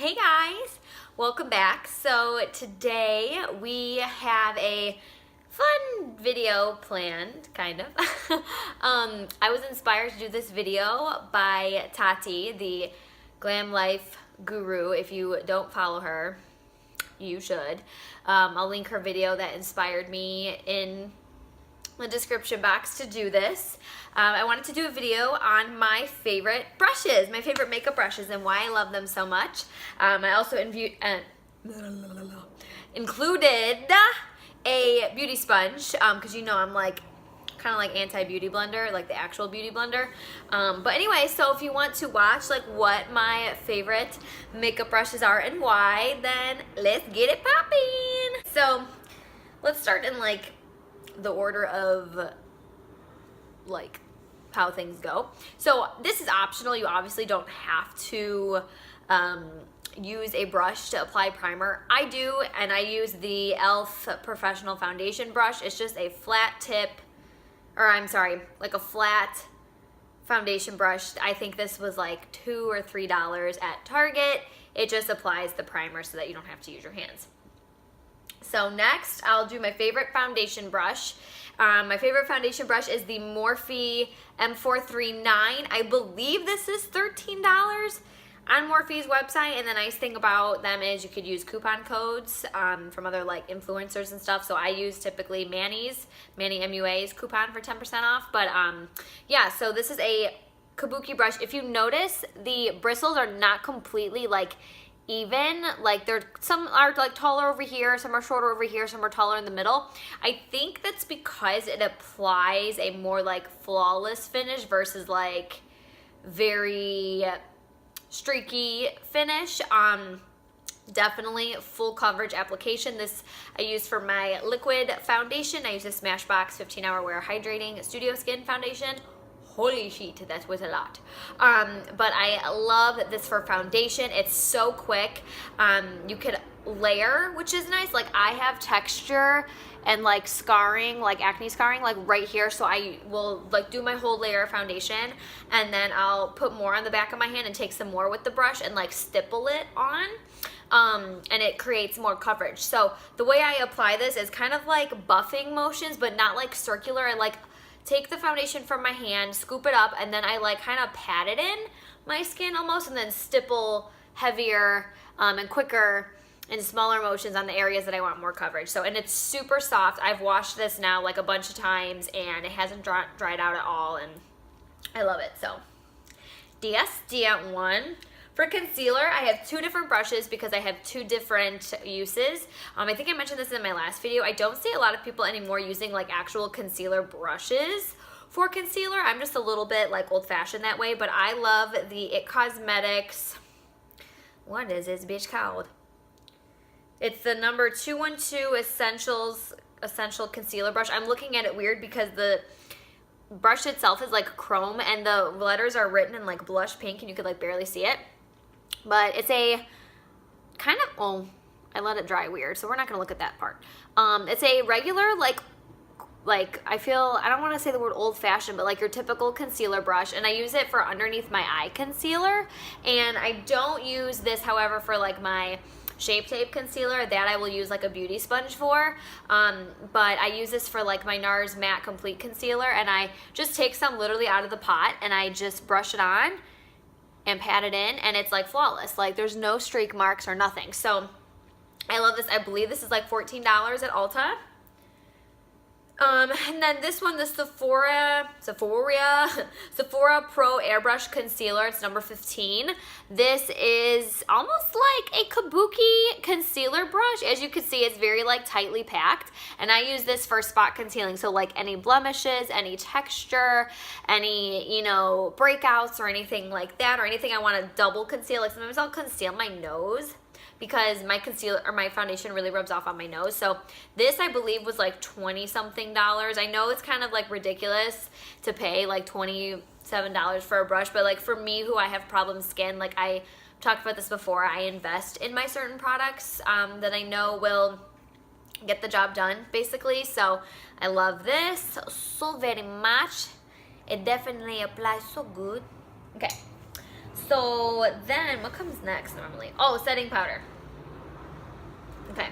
Hey guys, welcome back. So today we have a fun video planned, kind of. I was inspired to do this video by Tati, the Glam Life Guru. If you don't follow her, you should. I'll link her video that inspired me in the description box to do this. I wanted to do a video on my favorite brushes, my favorite makeup brushes, and why I love them so much. I also included a beauty sponge, because you know I'm like kind of like anti-beauty blender, like the actual beauty blender. But anyway, so if you want to watch like what my favorite makeup brushes are and why, then let's get it popping. So let's start in like the order of like how things go. So this is optional. You obviously don't have to use a brush to apply primer. I do, and I use the e.l.f. Professional Foundation Brush. It's just a flat tip, or I'm sorry, like a flat foundation brush. I think this was like $2 or $3 at Target. It just applies the primer so that you don't have to use your hands. So next, I'll do my favorite foundation brush. My favorite foundation brush is the Morphe M439. I believe this is $13 on Morphe's website, and the nice thing about them is you could use coupon codes from other like influencers and stuff. So I use typically Manny MUA's coupon for 10% off. But yeah, so this is a kabuki brush. If you notice, the bristles are not completely like even, like some are like taller over here, some are shorter over here, some are taller in the middle. I think that's because it applies a more like flawless finish versus like very streaky finish. Definitely full coverage application. This I use for my liquid foundation. I use the Smashbox 15-Hour Wear Hydrating Studio Skin Foundation. Holy shit, that was a lot. But I love this for foundation. It's so quick. You could layer, which is nice. Like I have texture and like scarring, like acne scarring, like right here. So I will like do my whole layer of foundation, and then I'll put more on the back of my hand and take some more with the brush and like stipple it on. And it creates more coverage. So the way I apply this is kind of like buffing motions, but not like circular. I like take the foundation from my hand, scoop it up, and then I like kind of pat it in my skin almost, and then stipple heavier and quicker and smaller motions on the areas that I want more coverage. So, and it's super soft. I've washed this now like a bunch of times, and it hasn't dried out at all, and I love it. So, DS1. For concealer, I have two different brushes because I have two different uses. I think I mentioned this in my last video. I don't see a lot of people anymore using like actual concealer brushes for concealer. I'm just a little bit like old-fashioned that way, but I love the IT Cosmetics. What is this bitch called? It's the number 212 Essential Concealer Brush. I'm looking at it weird because the brush itself is like chrome and the letters are written in like blush pink and you could like barely see it. But it's a kind of, oh, I let it dry weird, so we're not gonna look at that part. It's a regular like I feel, I don't want to say the word old-fashioned, but like your typical concealer brush, and I use it for underneath my eye concealer. And I don't use this, however, for like my Shape Tape concealer. That I will use like a beauty sponge for, but I use this for like my NARS Matte Complete Concealer, and I just take some literally out of the pot and I just brush it on and pat it in, and it's like flawless. Like there's no streak marks or nothing. So I love this. I believe this is like $14 at Ulta. And then this one, the Sephora Pro Airbrush Concealer. It's number 15. This is almost like a kabuki concealer brush. As you can see, it's very like tightly packed. And I use this for spot concealing. So like any blemishes, any texture, any, you know, breakouts or anything like that, or anything I want to double conceal. Like sometimes I'll conceal my nose because my concealer or my foundation really rubs off on my nose. So this, I believe, was like $20-something. I know it's kind of like ridiculous to pay like $27 for a brush, but like for me, who I have problem skin, like I talked about this before, I invest in my certain products that I know will get the job done, basically. So I love this so very much. It definitely applies so good. Okay. So then, what comes next normally? Oh, setting powder. Okay.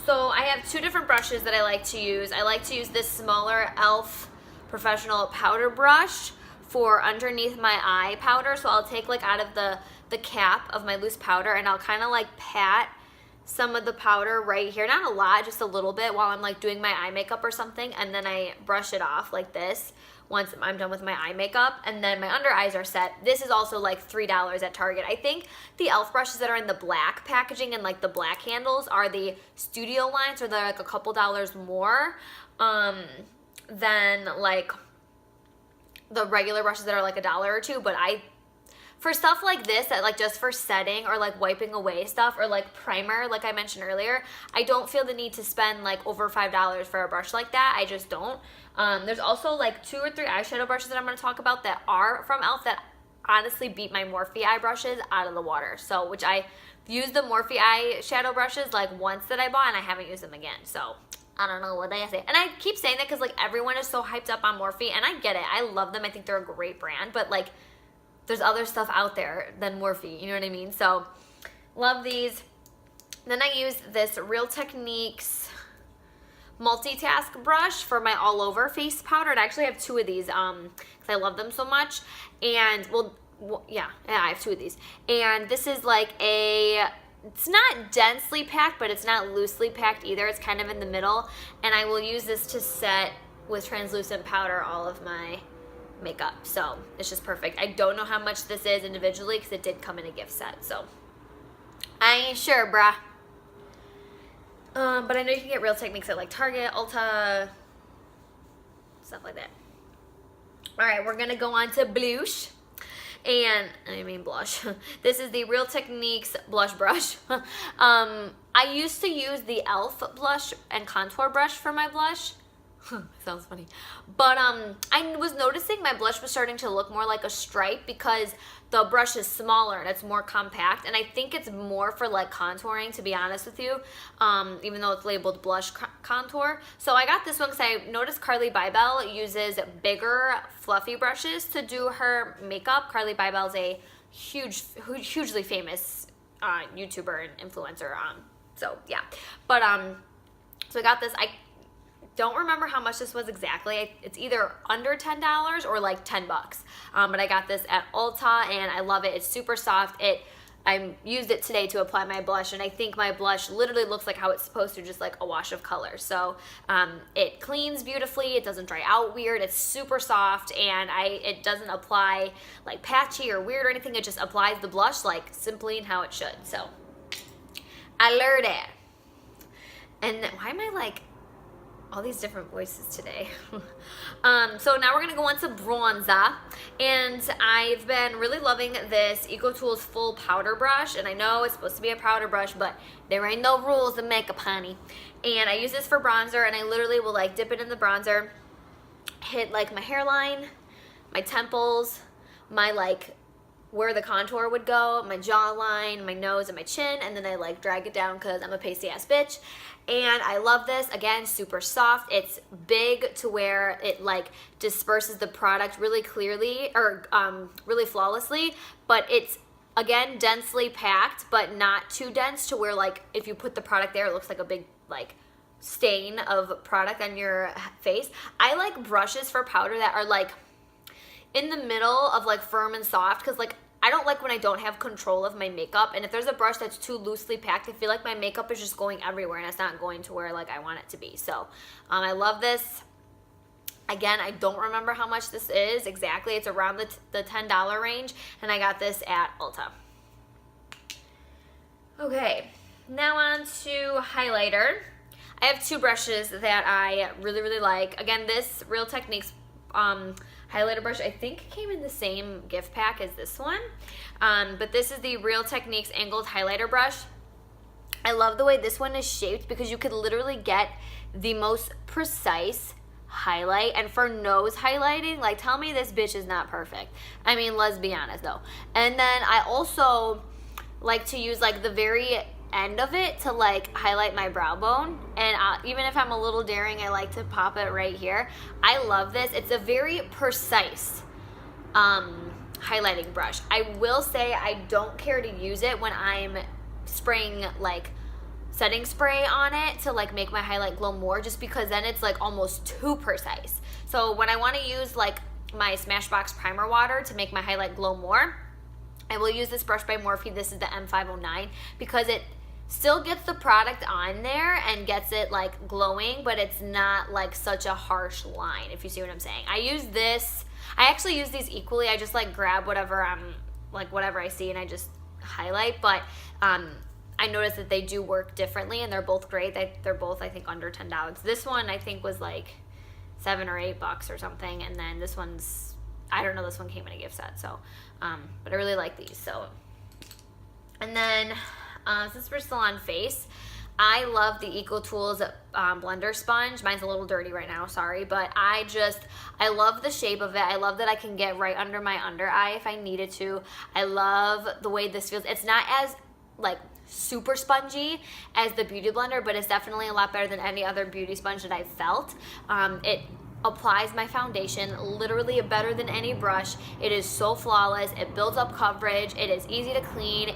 So I have two different brushes that I like to use. I like to use this smaller e.l.f. Professional powder brush for underneath my eye powder. So I'll take like out of the cap of my loose powder and I'll kind of like pat some of the powder right here. Not a lot, just a little bit while I'm like doing my eye makeup or something. And then I brush it off like this once I'm done with my eye makeup, and then my under eyes are set. This is also like $3 at Target. I think the e.l.f. brushes that are in the black packaging and like the black handles are the studio line, so they're like a couple dollars more than like the regular brushes that are like $1 or $2. But for stuff like this, that like just for setting or like wiping away stuff or like primer, like I mentioned earlier, I don't feel the need to spend like over $5 for a brush like that. I just don't. There's also like 2 or 3 eyeshadow brushes that I'm going to talk about that are from e.l.f. that honestly beat my Morphe eye brushes out of the water. So, which I used the Morphe eyeshadow brushes like once that I bought and I haven't used them again. So, I don't know what I say. And I keep saying that because like everyone is so hyped up on Morphe, and I get it. I love them. I think they're a great brand, but like there's other stuff out there than Morphe, you know what I mean? So, love these. Then I use this Real Techniques multitask brush for my all over face powder. And I actually have 2 of these because I love them so much. And well, yeah, I have 2 of these. And this is like it's not densely packed, but it's not loosely packed either. It's kind of in the middle. And I will use this to set with translucent powder all of my makeup. So it's just perfect. I don't know how much this is individually because it did come in a gift set. So I ain't sure, bruh. But I know you can get Real Techniques at like Target, Ulta, stuff like that. All right, we're gonna go on to blush, and I mean blush. This is the Real Techniques blush brush. I used to use the e.l.f. blush and contour brush for my blush. Sounds funny. But I was noticing my blush was starting to look more like a stripe because the brush is smaller and it's more compact. And I think it's more for like contouring, to be honest with you, even though it's labeled blush contour. So I got this one because I noticed Carly Bybel uses bigger fluffy brushes to do her makeup. Carly Bybel's a hugely famous YouTuber and influencer. So yeah. But so I got this. I don't remember how much this was exactly. It's either under $10 or like $10. But I got this at Ulta and I love it. It's super soft. I used it today to apply my blush, and I think my blush literally looks like how it's supposed to, just like a wash of color. So it cleans beautifully. It doesn't dry out weird. It's super soft, and it doesn't apply like patchy or weird or anything. It just applies the blush like simply and how it should. So I learned it. And why am I like all these different voices today? So now we're gonna go on to bronzer, and I've been really loving this EcoTools full powder brush, and I know it's supposed to be a powder brush, but there ain't no rules in makeup, honey. And I use this for bronzer, and I literally will like dip it in the bronzer, hit like my hairline, my temples, my like where the contour would go, my jawline, my nose, and my chin, and then I like drag it down because I'm a pasty ass bitch. And I love this. Again, super soft. It's big to where it like disperses the product really clearly, or really flawlessly, but it's again densely packed, but not too dense to where like if you put the product there, it looks like a big like stain of product on your face. I like brushes for powder that are like in the middle of like firm and soft, because like I don't like when I don't have control of my makeup, and if there's a brush that's too loosely packed, I feel like my makeup is just going everywhere and it's not going to where like I want it to be. So I love this. Again, I don't remember how much this is exactly. It's around the $10 range, and I got this at Ulta. Okay, now on to highlighter. I have 2 brushes that I really, really like. Again, this Real Techniques highlighter brush, I think came in the same gift pack as this one. But this is the Real Techniques angled highlighter brush. I love the way this one is shaped because you could literally get the most precise highlight. And for nose highlighting, like tell me this bitch is not perfect. I mean, let's be honest though. And then I also like to use like the very end of it to like highlight my brow bone, and even if I'm a little daring, I like to pop it right here. I love this. It's a very precise highlighting brush. I will say I don't care to use it when I'm spraying like setting spray on it to like make my highlight glow more, just because then it's like almost too precise. So when I want to use like my Smashbox primer water to make my highlight glow more, I will use this brush by Morphe. This is the M509, because it still gets the product on there and gets it like glowing, but it's not like such a harsh line, if you see what I'm saying. I actually use these equally. I just like grab whatever I see and I just highlight, but I noticed that they do work differently and they're both great. They're both, I think, under $10. This one I think was like $7 or $8 or something, and then this one's, I don't know, this one came in a gift set, so but I really like these. So, and then since we're still on face, I love the EcoTools blender sponge. Mine's a little dirty right now, sorry, but I love the shape of it. I love that I can get right under my under eye if I needed to. I love the way this feels. It's not as like super spongy as the Beauty Blender, but it's definitely a lot better than any other beauty sponge that I've felt. It applies my foundation literally better than any brush. It is so flawless. It builds up coverage. It is easy to clean.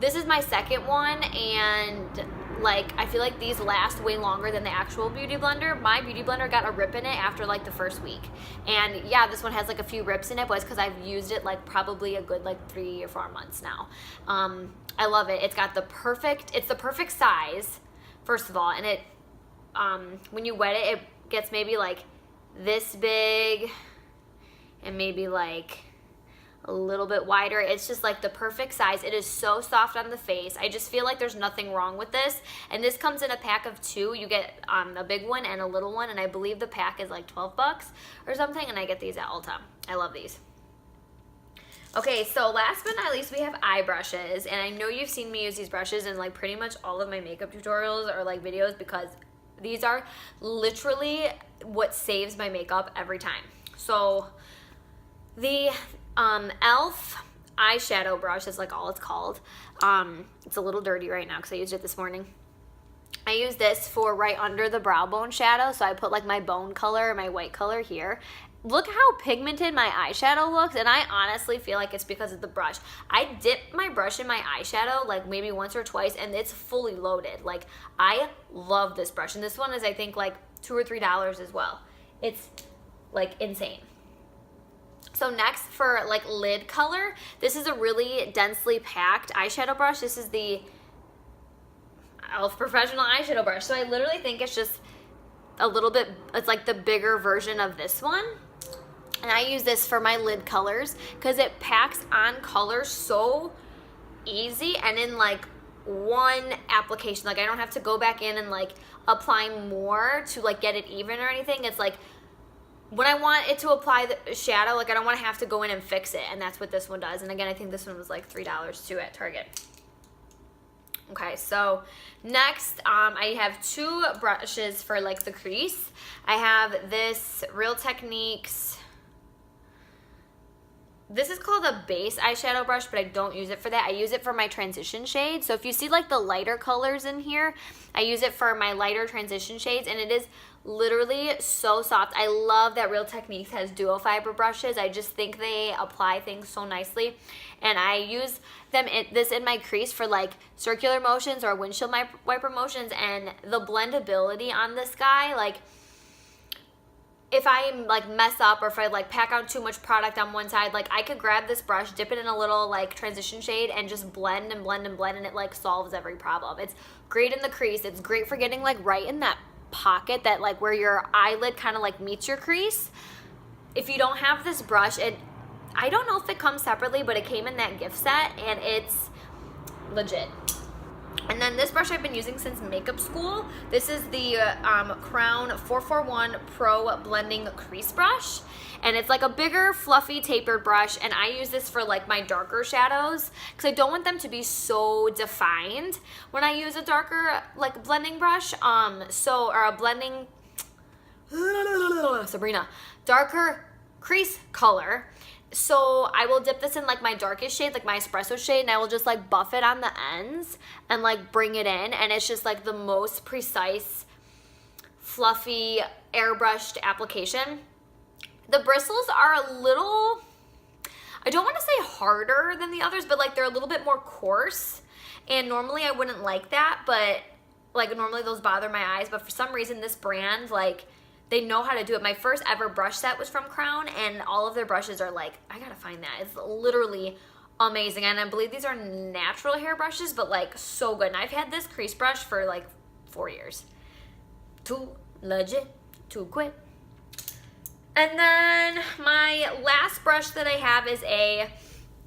This is my second one, and like I feel like these last way longer than the actual Beauty Blender. My Beauty Blender got a rip in it after like the first week, and yeah, this one has like a few rips in it, but it's because I've used it like probably a good like 3 or 4 months now. I love it. It's the perfect size, first of all, and it when you wet it, it gets maybe like this big and maybe like a little bit wider. It's just like the perfect size. It is so soft on the face. I just feel like there's nothing wrong with this. And this comes in a pack of 2. You get a big one and a little one, and I believe the pack is like $12 or something, and I get these at Ulta. I love these. Okay, so last but not least, we have eye brushes, and I know you've seen me use these brushes in like pretty much all of my makeup tutorials or like videos, because these are literally what saves my makeup every time. So the e.l.f. eyeshadow brush is like all it's called. It's a little dirty right now because I used it this morning. I use this for right under the brow bone shadow, so I put like my bone color, my white color here. Look how pigmented my eyeshadow looks, and I honestly feel like it's because of the brush. I dip my brush in my eyeshadow like maybe once or twice, and it's fully loaded. Like, I love this brush, and this one is I think like $2 or $3 as well. It's like insane. So next, for like lid color, this is a really densely packed eyeshadow brush. This is the e.l.f. Professional Eyeshadow Brush. So I literally think it's just a little bit, it's like the bigger version of this one. And I use this for my lid colors because it packs on color so easy and in like one application. Like, I don't have to go back in and like apply more to like get it even or anything. It's like when I want it to apply the shadow, like I don't want to have to go in and fix it, and that's what this one does. And again, I think this one was like $3 too at Target. Okay, so next, I have 2 brushes for like the crease. I have this Real Techniques. This is called a base eyeshadow brush, but I don't use it for that. I use it for my transition shades. So if you see like the lighter colors in here, I use it for my lighter transition shades, and it is literally so soft. I love that Real Techniques has duo fiber brushes. I just think they apply things so nicely, and I use this in my crease for like circular motions or windshield wiper motions, and the blendability on this guy, like if I like mess up or if I like pack on too much product on one side, like I could grab this brush, dip it in a little like transition shade, and just blend and blend and blend, and it like solves every problem. It's great in the crease. It's great for getting like right in that pocket that like where your eyelid kind of like meets your crease. If you don't have this brush, I don't know if it comes separately, but it came in that gift set, and it's legit. And then this brush I've been using since makeup school. This is the Crown 441 Pro Blending Crease Brush. And it's like a bigger, fluffy, tapered brush. And I use this for like my darker shadows because I don't want them to be so defined when I use a darker like blending brush. Or a blending, Sabrina, darker crease color. So I will dip this in like my darkest shade, like my espresso shade, and I will just like buff it on the ends and like bring it in, and it's just like the most precise, fluffy, airbrushed application. The bristles are a little, I don't want to say harder than the others, but like they're a little bit more coarse. And normally I wouldn't like that, but like normally those bother my eyes. But for some reason, this brand, like they know how to do it. My first ever brush set was from Crown, and all of their brushes are like, I gotta find that. It's literally amazing. And I believe these are natural hair brushes, but like so good. And I've had this crease brush for like 4 years. Too legit, too quick. And then my last brush that I have is a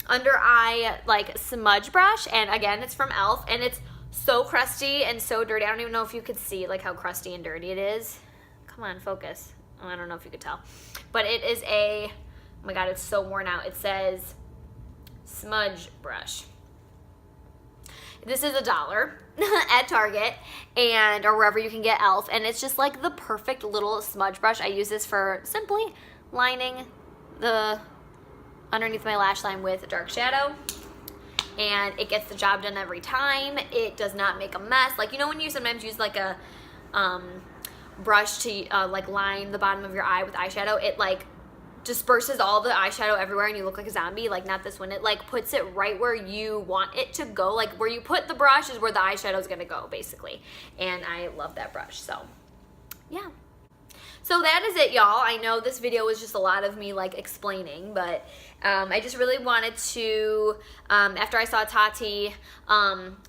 under eye like smudge brush, and again it's from e.l.f. and it's so crusty and so dirty. I don't even know if you could see like how crusty and dirty it is. Come on, focus. Oh, I don't know if you could tell, but it is a, oh my god, it's so worn out. It says smudge brush. This is $1 at Target and or wherever you can get e.l.f. and it's just like the perfect little smudge brush. I use this for simply lining the underneath my lash line with dark shadow, and it gets the job done every time. It does not make a mess. Like, you know when you sometimes use like a brush to like line the bottom of your eye with eyeshadow, it like disperses all the eyeshadow everywhere and you look like a zombie. Like, not this one. It like puts it right where you want it to go. Like where you put the brush is where the eyeshadow is gonna go, basically. And I love that brush. So yeah. So that is it, y'all. I know this video was just a lot of me like explaining, but I just really wanted to, after I saw Tati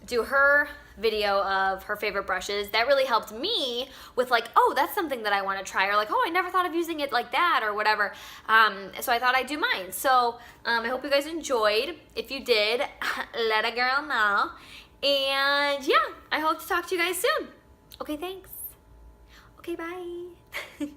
do her video of her favorite brushes, that really helped me with like, oh, that's something that I want to try, or like, oh, I never thought of using it like that, or whatever. So I thought I'd do mine. So I hope you guys enjoyed. If you did, let a girl know. And yeah, I hope to talk to you guys soon. Okay, thanks. Okay, bye.